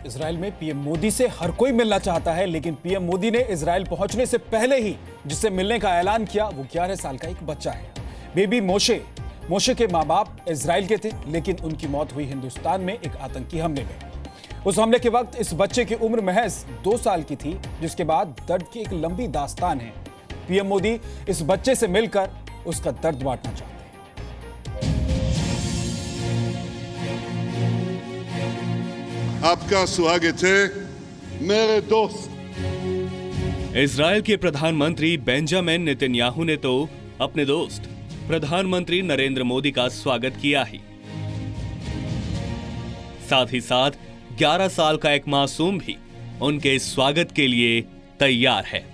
Israel में PM Modi से हर कोई मिलना चाहता है, लेकिन पीएम मोदी ने इजराइल पहुंचने से पहले ही जिससे मिलने का ऐलान किया वो 11 साल का एक बच्चा है, बेबी मोशे। मोशे के मां बाप इजराइल के थे, लेकिन उनकी मौत हुई हिंदुस्तान में एक आतंकी हमले में। उस हमले के वक्त इस बच्चे की उम्र महज 2 साल की थी, जिसके बाद दर्द की एक लंबी दास्तान है। पीएम मोदी इस बच्चे से मिलकर उसका दर्द बांटना चाहते हैं। आपका स्वागत है मेरे दोस्त। इजराइल के प्रधानमंत्री बेंजामिन नेतन्याहू ने तो अपने दोस्त प्रधानमंत्री नरेंद्र मोदी का स्वागत किया ही। साथ ही साथ 11 साल का एक मासूम भी उनके स्वागत के लिए तैयार है।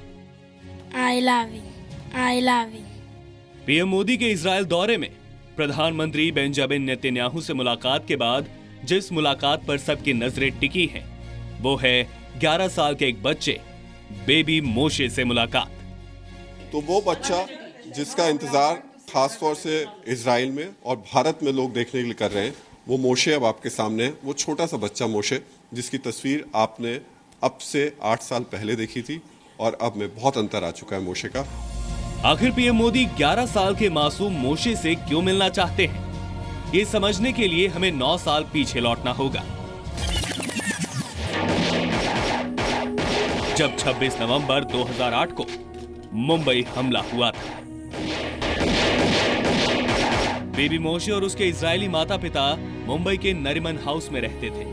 I love you. I love you. PM Modi के इजराइल दौरे में प्रधानमंत्री बेंजामिन नेतन्याहू से मुलाकात के बाद जिस मुलाकात पर सबकी नजरें टिकी हैं, वो है 11 साल के एक बच्चे बेबी मोशे से मुलाकात। तो वो बच्चा जिसका इंतजार खास तौर से इजराइल में और भारत में लोग देखने के लिए कर रहे हैं, वो मोशे अब आपके सामने है। वो छोटा सा बच्चा मोशे, जिसकी तस्वीर आपने अब से 8 साल पहले देखी थी और अब में बहुत अंतर आ चुका है मोशे का। आखिर पीएम मोदी 11 साल के मासूम मोशे से क्यों मिलना चाहते हैं, ये समझने के लिए हमें 9 साल पीछे लौटना होगा, जब 26 नवंबर 2008 को मुंबई हमला हुआ था। बेबी मोशे और उसके इजरायली माता पिता मुंबई के नरीमन हाउस में रहते थे।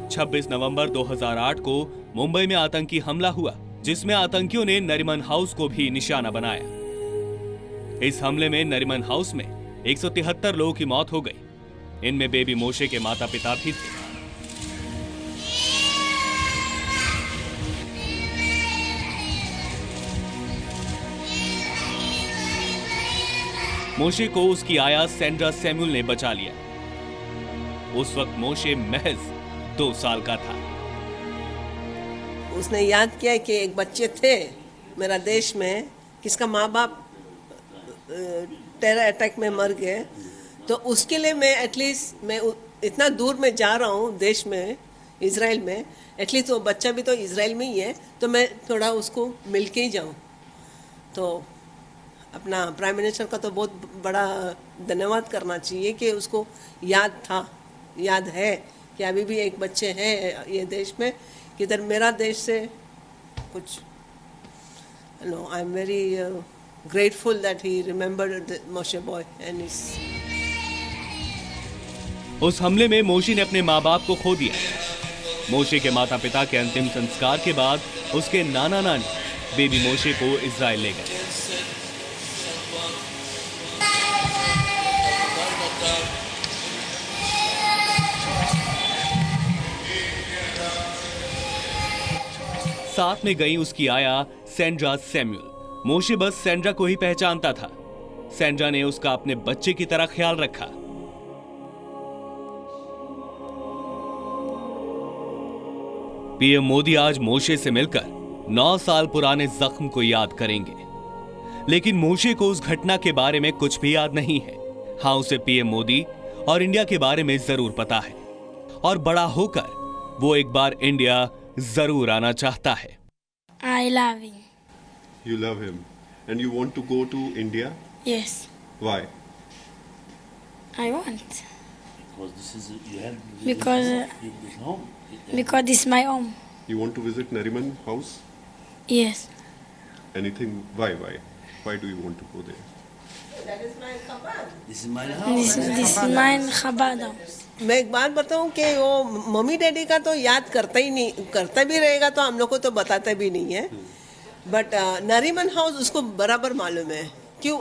26 नवंबर 2008 को मुंबई में आतंकी हमला हुआ, जिसमें आतंकियों ने नरीमन हाउस को भी निशाना बनाया। इस हमले में नरीमन हाउस में 173 लोगों की मौत हो गई। इनमें बेबी मोशे के माता पिता भी थे। मोशे को उसकी आया सेंड्रा सैमुअल ने बचा लिया। उस वक्त मोशे महज 2 साल का था। उसने याद किया कि एक बच्चे थे मेरा देश में, किसका माँ बाप टेरर अटैक में मर गए, तो उसके लिए मैं एटलीस्ट मैं इतना दूर में जा रहा हूँ देश में, इजराइल में, एटलीस्ट वो बच्चा भी तो इजराइल में ही है, तो मैं थोड़ा उसको मिल के ही जाऊँ। तो अपना प्राइम मिनिस्टर का तो बहुत बड़ा धन्यवाद करना चाहिए कि उसको याद है कि अभी भी एक बच्चे हैं ये देश में, किधर मेरा देश से कुछ no I am very grateful that he remembered the Moshe boy and his. उस हमले में मोशे ने अपने माँ बाप को खो दिया। मोशे के माता पिता के अंतिम संस्कार के बाद उसके नाना नानी बेबी मोशे को इजराइल ले गए। साथ में गई उसकी आया सेंड्रा सैमुअल। मोशे बस सेंड्रा को ही पहचानता था। सेंड्रा ने उसका अपने बच्चे की तरह ख्याल रखा। पीएम मोदी आज मोशे से मिलकर 9 साल पुराने जख्म को याद करेंगे, लेकिन मोशे को उस घटना के बारे में कुछ भी याद नहीं है। हाँ, उसे पीएम मोदी और इंडिया के बारे में जरूर पता है और बड़ा होकर वो एक बार इंडिया जरूर आना चाहता है। I love you. You love him and you want to go to India? Yes, Why? I want. Because this is you have Because this home. because this is my home. You want to visit Nariman house? Yes. Anything? Why? Why do you want to go there? That is my Chabad. This is my house. This is mine Chabad house. मैं एक बात बताऊं कि वो mummy daddy का तो याद करता ही नहीं, करता भी रहेगा तो हम लोग को तो बताता भी नहीं है, बट नरीमन हाउस उसको बराबर मालूम है। क्यों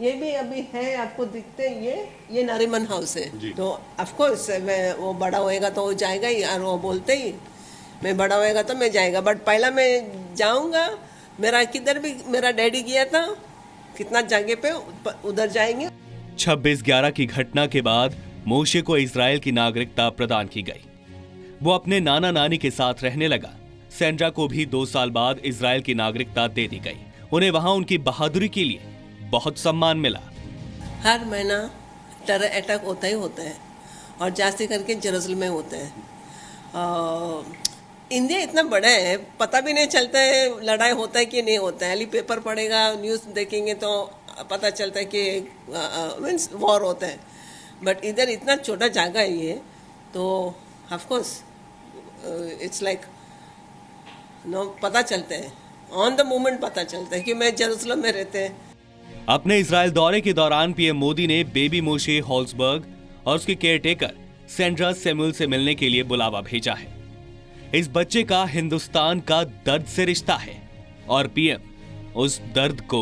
ये भी अभी है, आपको दिखते ये नरीमन हाउस है। तो ऑफ कोर्स वो बड़ा होएगा तो वो जाएगा ही, और वो बोलते ही मैं बड़ा होएगा तो मैं जाएगा, बट पहला मैं जाऊंगा। मेरा किधर भी मेरा डैडी गया था, कितना जगह पे उधर जाएंगे। 26/11 की घटना के बाद मोशे को इजराइल की नागरिकता प्रदान की गई। वो अपने नाना नानी के साथ रहने लगा। सेंड्रा को भी 2 साल बाद इजराइल की नागरिकता दे दी गई। उन्हें वहां उनकी बहादुरी के लिए बहुत सम्मान मिला। हर महीना टेरर अटैक होता ही होता है, और जास्ती करके जेरूसलम में होते हैं। इंडिया इतना बड़ा है, पता भी नहीं चलता है लड़ाई होता है कि नहीं होता है। अली पेपर पढ़ेगा, न्यूज़ देखेंगे तो पता चलता है कि मीन्स वॉर होता है। बट इधर इतना छोटा जगह है ये, तो of course it's like no, पता चलता है ऑन द मोमेंट, पता चलता है कि मैं जेरूसलम में रहते हैं। अपने इजराइल दौरे के दौरान पीएम मोदी ने बेबी मोशे हॉल्सबर्ग और उसके केयरटेकर सेंड्रा सैमुअल से मिलने के लिए बुलावा भेजा है। इस बच्चे का हिंदुस्तान का दर्द से रिश्ता है और पीएम उस दर्द को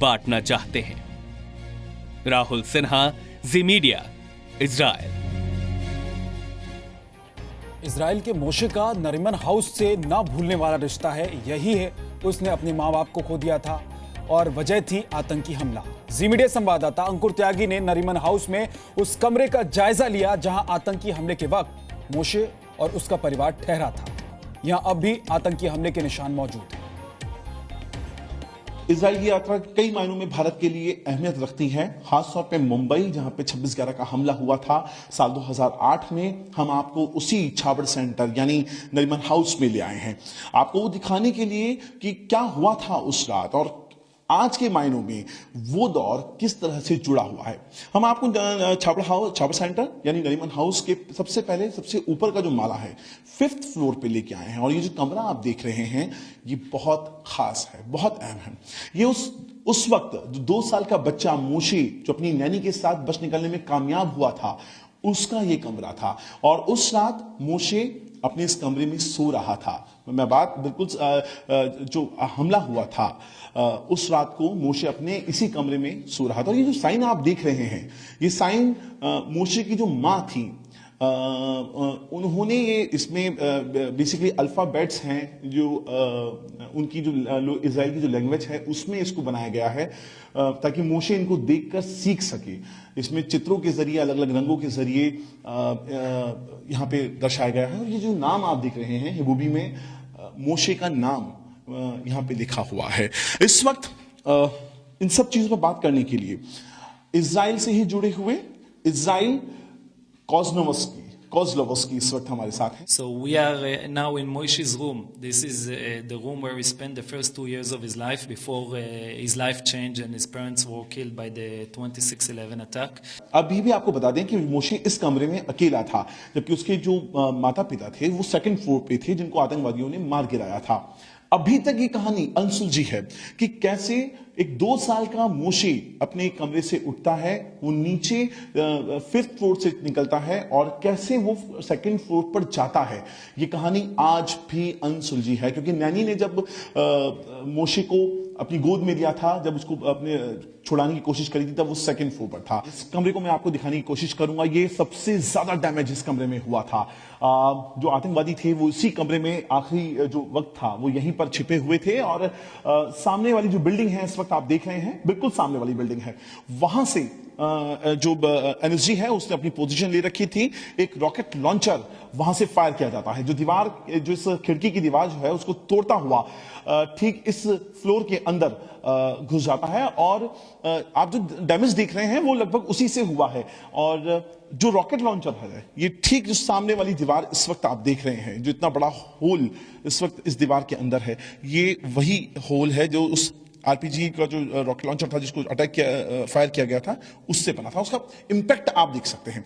बांटना चाहते हैं। राहुल सिन्हा, जी मीडिया, इजराइल। इजराइल के मोशे का नरीमन हाउस से ना भूलने वाला रिश्ता है। यही है, उसने अपने माँ बाप को खो दिया था और वजह थी आतंकी हमला। जी मीडिया संवाददाता अंकुर त्यागी ने नरीमन हाउस में उस कमरे का जायजा लिया जहां आतंकी हमले के वक्त मोशे और उसका परिवार ठहरा था। यहां अब भी आतंकी हमले के निशान मौजूद हैं। इजराइल की यात्रा कई मायनों में भारत के लिए अहमियत रखती है, खासतौर पे मुंबई जहां पे 26/11 का हमला हुआ था साल 2008 में। हम आपको उसी छाबड़ सेंटर यानी नरीमन हाउस में ले आए हैं, आपको वो दिखाने के लिए कि क्या हुआ था उस रात और आज के मायनों में वो दौर किस तरह से जुड़ा हुआ है। हम आपको छाबड़ सेंटर यानी नरीमन हाउस के सबसे पहले सबसे ऊपर का जो माला है 5th फ्लोर पे लेके आए हैं। और ये जो कमरा आप देख रहे हैं ये बहुत खास है, बहुत अहम है। ये उस वक्त जो 2 साल का बच्चा मोशे जो अपनी नैनी के साथ बच निकलने में कामयाब हुआ था, उसका ये कमरा था। और उस रात मोशे अपने इस कमरे में सो रहा था। मैं बात बिल्कुल जो हमला हुआ था उस रात को मोशे अपने इसी कमरे में सो रहा था। और ये जो साइन आप देख रहे हैं, ये साइन मोशे की जो माँ थी, उन्होंने ये इसमें बेसिकली अल्फाबेट्स हैं जो उनकी जो इजराइल की जो लैंग्वेज है उसमें इसको बनाया गया है ताकि मोशे इनको देखकर सीख सके। इसमें चित्रों के जरिए, अलग अलग रंगों के जरिए यहाँ पे दर्शाया गया है। और ये जो नाम आप देख रहे हैं हिब्रू में मोशे का नाम यहाँ पे लिखा हुआ है। इस वक्त इन सब चीजों पर बात करने के लिए इजराइल से ही जुड़े हुए इजराइल Kozlowski इस वक्त हमारे साथ हैं। So we are now in Moshe's room. This is the room where he spent the first 2 years of his life before his life changed and his parents were killed by the 26/11 attack. अभी भी आपको बता दें कि मोशे इस कमरे में अकेला था, जबकि उसके जो माता पिता थे वो 2nd फ्लोर पे थे जिनको आतंकवादियों ने मार गिराया था। अभी तक ये कहानी अनसुलझी है कि कैसे एक 2 साल का मोशे अपने कमरे से उठता है, वो नीचे 5th फ्लोर से निकलता है और कैसे वो 2nd फ्लोर पर जाता है। ये कहानी आज भी अनसुलझी है क्योंकि नैनी ने जब मोशे को अपनी गोद में लिया था, जब उसको अपने छुड़ाने की कोशिश करी थी, तब वो 2nd फ्लोर पर था। इस कमरे को मैं आपको दिखाने की कोशिश करूंगा। ये सबसे ज्यादा डैमेज इस कमरे में हुआ था। जो आतंकवादी थे वो इसी कमरे में आखिरी जो वक्त था वो यहीं पर छिपे हुए थे। और सामने वाली जो बिल्डिंग है इस वक्त आप देख रहे हैं, बिल्कुल सामने वाली बिल्डिंग है, वहां से जो एनएसजी है उसने अपनी पोजीशन ले रखी थी। एक रॉकेट लॉन्चर वहां से फायर किया जाता है जो दीवार, जो इस खिड़की की दीवार जो है उसको तोड़ता हुआ ठीक इस फ्लोर के अंदर घुस जाता है। और आप जो डैमेज देख रहे हैं वो लगभग उसी से हुआ है। और जो रॉकेट लॉन्चर है ये ठीक जो सामने वाली दीवार इस वक्त आप देख रहे हैं, जो इतना बड़ा होल इस वक्त इस दीवार के अंदर है, ये वही होल है जो उस आरपीजी का जो रॉकेट लॉन्चर था जिसको फायर किया गया था उससे बना था। उसका इंपैक्ट आप देख सकते हैं।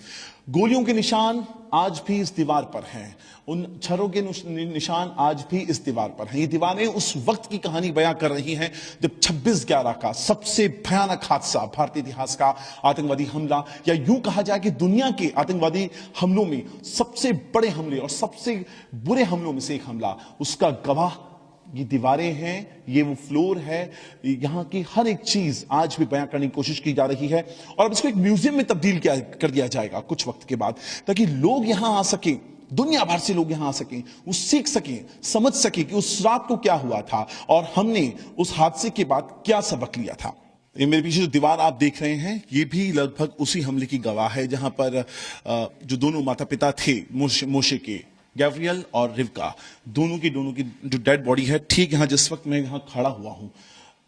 गोलियों के निशान आज भी इस दीवार पर हैं, उन छर्रों के निशान आज भी इस दीवार पर हैं। ये दीवारें उस वक्त की कहानी बयां कर रही हैं जब 26/11 का सबसे भयानक हादसा, भारतीय इतिहास का आतंकवादी हमला, या यूं कहा जाए कि दुनिया के आतंकवादी हमलों में सबसे बड़े हमले और सबसे बुरे हमलों में से एक हमला, उसका गवाह ये दीवारें हैं, ये वो फ्लोर है। यहां की हर एक चीज आज भी बयां करने की कोशिश की जा रही है और अब इसको एक म्यूजियम में तब्दील कर दिया जाएगा कुछ वक्त के बाद, ताकि लोग यहां आ सके, दुनिया भर से लोग यहां आ सकें, वो सीख सकें, समझ सकें कि उस रात को क्या हुआ था और हमने उस हादसे के बाद क्या सबक लिया था। ये मेरे पीछे जो दीवार आप देख रहे हैं ये भी लगभग उसी हमले की गवाह है जहां पर जो दोनों माता पिता थे मोशे के, गैब्रियल और रिवका, दोनों की जो डेड बॉडी है, ठीक यहां जिस वक्त मैं यहां खड़ा हुआ हूं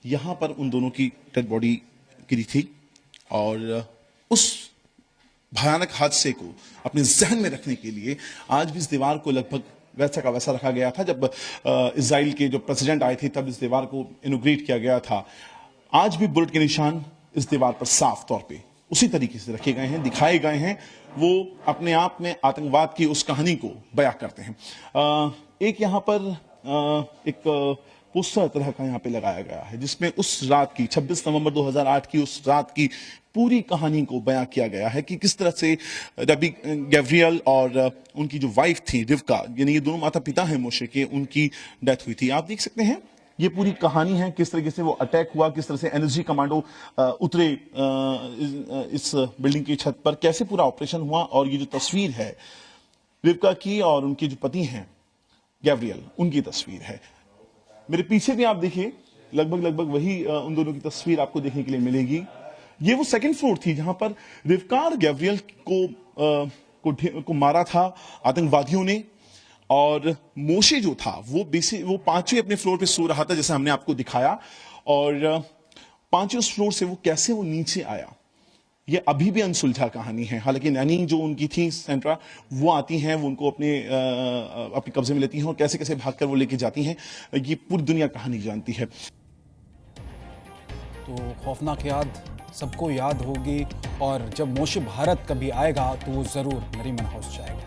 यहां पर उन दोनों की डेड बॉडी गिरी थी। और उस भयानक हादसे को अपने जहन में रखने के लिए आज भी इस दीवार को लगभग वैसा का वैसा रखा गया था। जब इजराइल के जो प्रेसिडेंट आए थे तब इस दीवार को इनोग्रेट किया गया था। आज भी बुलेट के निशान इस दीवार पर साफ तौर पे उसी तरीके से रखे गए हैं, दिखाए गए हैं। वो अपने आप में आतंकवाद की उस कहानी को बयां करते हैं। एक यहाँ पर एक पोस्टर तरह का यहाँ पे लगाया गया है जिसमें उस रात की 26 नवंबर 2008 की उस रात की पूरी कहानी को बयां किया गया है कि किस तरह से रबी गैब्रियल और उनकी जो वाइफ थी रिवका, यानी ये दोनों माता पिता हैं मोशे के, उनकी डेथ हुई थी। आप देख सकते हैं ये पूरी कहानी है, किस तरीके से वो अटैक हुआ, किस तरह से एनर्जी कमांडो उतरे इस बिल्डिंग की छत पर, कैसे पूरा ऑपरेशन हुआ। और ये जो तस्वीर है रिवका की और उनके जो पति हैं गैब्रियल, उनकी तस्वीर है। मेरे पीछे भी आप देखिए लगभग वही उन दोनों की तस्वीर आपको देखने के लिए मिलेगी। ये वो सेकंड फ्लोर थी जहां पर रिवका और गैब्रियल को मारा था आतंकवादियों ने। और मोशे जो था वो पांचवें अपने फ्लोर पे सो रहा था जैसे हमने आपको दिखाया। और पांचवें फ्लोर से वो कैसे नीचे आया ये अभी भी अनसुलझा कहानी है। हालांकि नैनी जो उनकी थी सेंट्रा, वो आती हैं, वो उनको अपने कब्जे में लेती हैं और कैसे कैसे भागकर वो लेके जाती हैं, ये पूरी दुनिया कहानी जानती है। तो खौफनाक याद सबको याद होगी और जब मोशे भारत कभी आएगा तो वो जरूर नरीमन हाउस जाएगा।